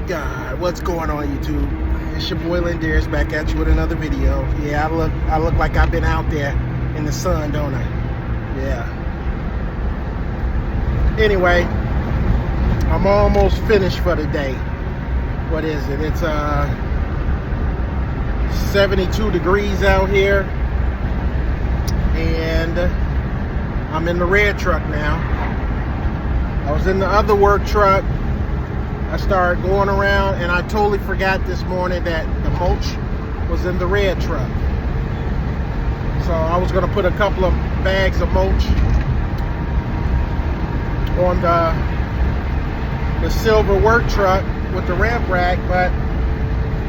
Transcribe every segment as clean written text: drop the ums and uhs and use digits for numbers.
God, what's going on, YouTube? It's your boy Lindaris back at you with another video. Yeah, I look like I've been out there in the sun, don't I? Yeah. Anyway, I'm almost finished for the day. What is it? It's 72 degrees out here, and I'm in the red truck now. I was in the other work truck. I started going around, and I totally forgot this morning that the mulch was in the red truck. So I was going to put a couple of bags of mulch on the silver work truck with the ramp rack, but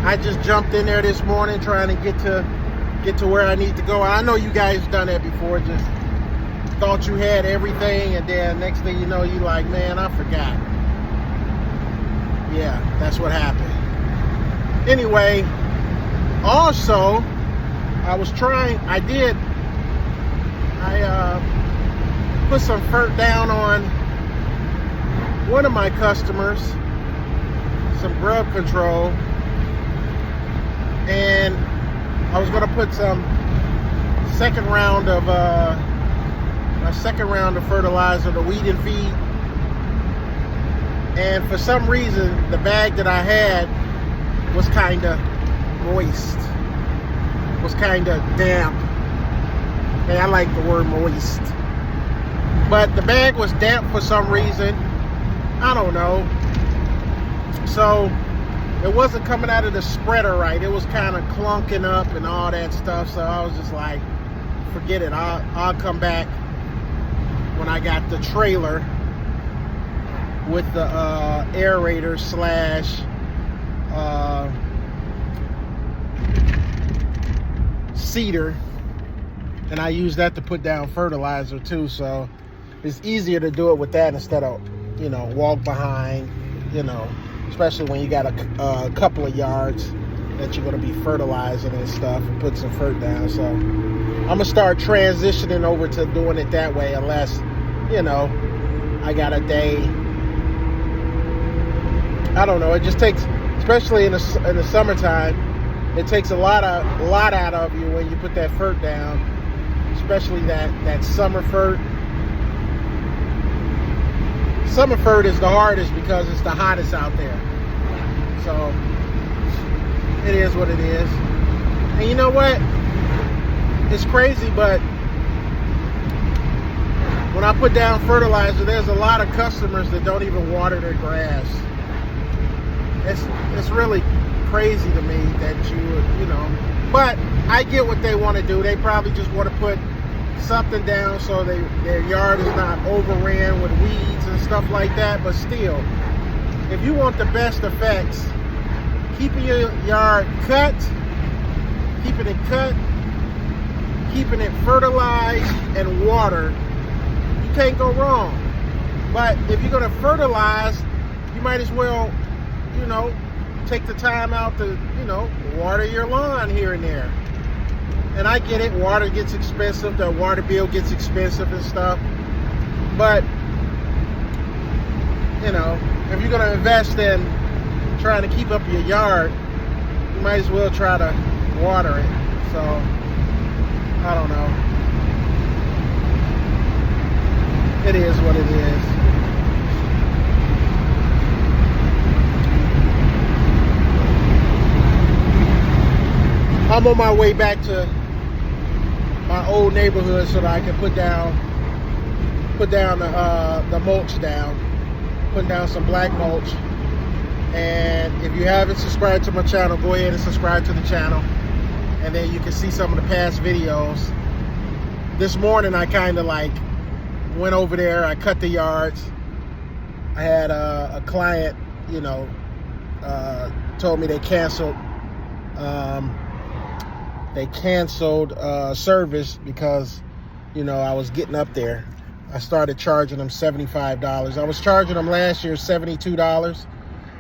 I just jumped in there this morning trying to get to where I need to go. I know you guys done that before, just thought you had everything, and then next thing you know, you like, man, I forgot. Yeah, that's what happened. Anyway, also, I put some fert down on one of my customers, some grub control, and I was gonna put some second round of fertilizer, the weed and feed. And for some reason, the bag that I had was kind of moist, was kind of damp. And I like the word moist. But the bag was damp for some reason. I don't know. So it wasn't coming out of the spreader right. It was kind of clunking up and all that stuff. So I was just like, forget it. I'll come back when I got the trailer with the aerator slash seeder, and I use that to put down fertilizer too, so it's easier to do it with that instead of, you know, walk behind, you know, especially when you got a couple of yards that you're going to be fertilizing and stuff, and put some fert down. So I'm gonna start transitioning over to doing it that way, unless, you know, I got a day. I don't know. It just takes, especially in the summertime, it takes a lot out of you when you put that fert down, especially that summer fert. Summer fert is the hardest because it's the hottest out there. So it is what it is. And you know what? It's crazy, but when I put down fertilizer, there's a lot of customers that don't even water their grass. It's really crazy to me that you know, but I get what they want to do. They probably just want to put something down so their yard is not overran with weeds and stuff like that. But still, if you want the best effects, keeping your yard cut, keeping it fertilized and watered, you can't go wrong. But if you're going to fertilize, you might as well, you know, take the time out to, you know, water your lawn here and there. And I get it, water gets expensive, the water bill gets expensive and stuff. But, you know, if you're going to invest in trying to keep up your yard, you might as well try to water it. So, I don't know. It is what it is. I'm on my way back to my old neighborhood so that I can put down the mulch down, put down some black mulch. And if you haven't subscribed to my channel, go ahead and subscribe to the channel, and then you can see some of the past videos. This morning I kind of like went over there, I cut the yards. I had a client, you know, told me they canceled service because, you know, I was getting up there. I started charging them $75. I was charging them last year $72,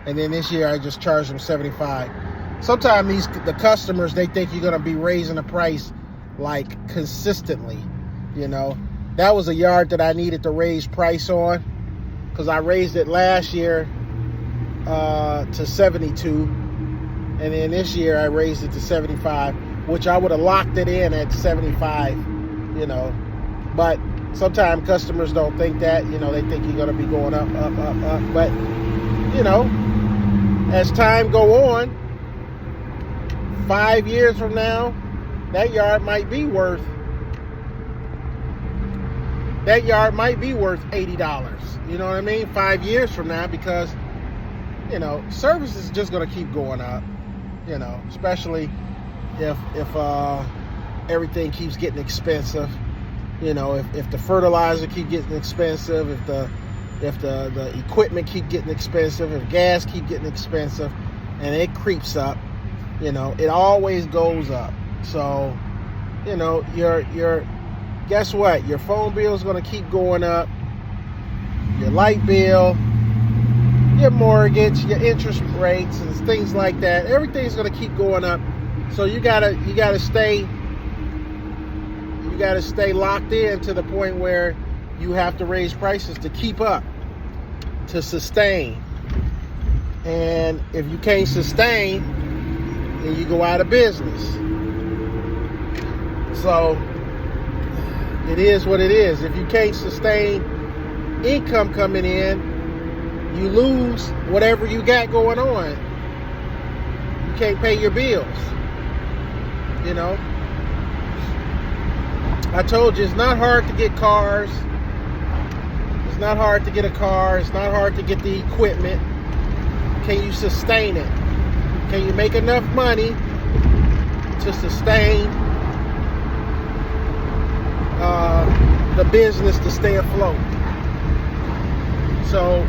and then this year I just charged them $75. Sometimes the customers, they think you're going to be raising the price like consistently, you know. That was a yard that I needed to raise price on, because I raised it last year to 72, and then this year I raised it to 75, which I would have locked it in at 75, you know. But sometimes customers don't think that, you know, they think you're going to be going up. But, you know, as time go on, 5 years from now, that yard might be worth $80. You know what I mean? 5 years from now, because, you know, service is just going to keep going up, you know, especially if everything keeps getting expensive. You know, if the fertilizer keep getting expensive, if the equipment keep getting expensive, if gas keep getting expensive, and it creeps up, you know, it always goes up. So, you know, guess what? Your phone bill is going to keep going up. Your light bill, your mortgage, your interest rates, and things like that. Everything's going to keep going up. So you gotta stay locked in to the point where you have to raise prices to keep up, to sustain. And if you can't sustain, then you go out of business. So it is what it is. If you can't sustain income coming in, you lose whatever you got going on. You can't pay your bills. You know, I told you, it's not hard to get cars. It's not hard to get a car. It's not hard to get the equipment. Can you sustain it? Can you make enough money to sustain the business to stay afloat? So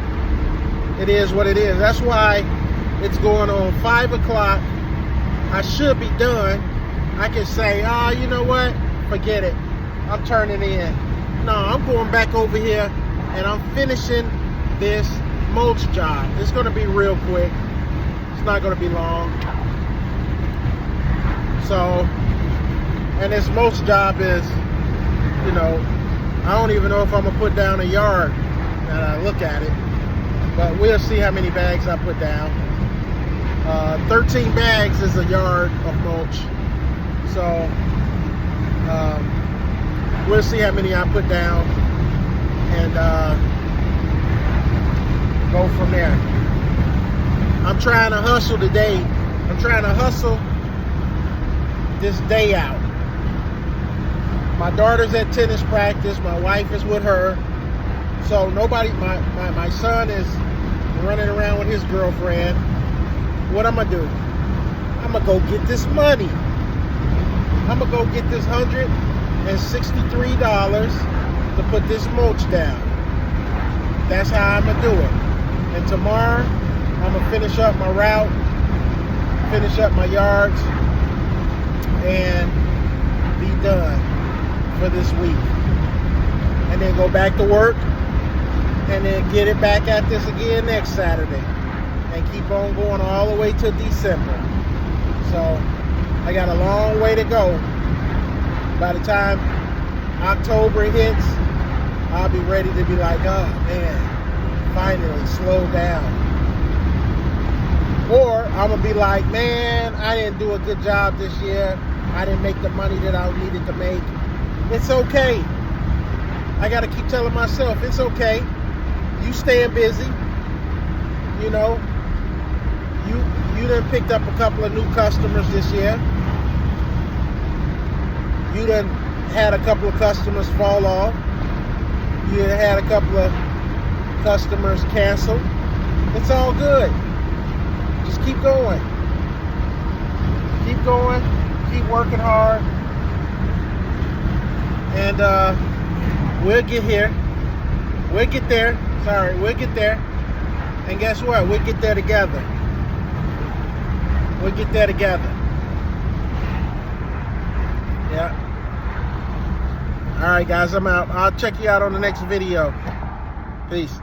it is what it is. That's why it's going on 5 o'clock. I should be done. I can say, you know what? Forget it. I'm turning in. No, I'm going back over here and I'm finishing this mulch job. It's going to be real quick. It's not going to be long. So, and this mulch job is, you know, I don't even know if I'm going to put down a yard now that I look at it. But we'll see how many bags I put down. 13 bags is a yard of mulch. So, we'll see how many I put down and go from there. I'm trying to hustle today. I'm trying to hustle this day out. My daughter's at tennis practice. My wife is with her. So nobody, my son is running around with his girlfriend. What I'm going to do? I'm going to go get this money. I'm going to go get this $163 to put this mulch down. That's how I'm going to do it. And tomorrow, I'm going to finish up my route, finish up my yards, and be done for this week. And then go back to work, and then get it back at this again next Saturday. And keep on going all the way to December. So, I got a long way to go. By the time October hits, I'll be ready to be like, oh man, finally slow down. Or I'm going to be like, man, I didn't do a good job this year. I didn't make the money that I needed to make. It's okay. I got to keep telling myself, it's okay. You staying busy. You know, you done picked up a couple of new customers this year. You done had a couple of customers fall off. You done had a couple of customers cancel. It's all good. Just keep going. Keep going. Keep working hard. And we'll get here. We'll get there. Sorry, we'll get there. And guess what? We'll get there together. We'll get there together. Yeah. All right, guys, I'm out. I'll check you out on the next video. Peace.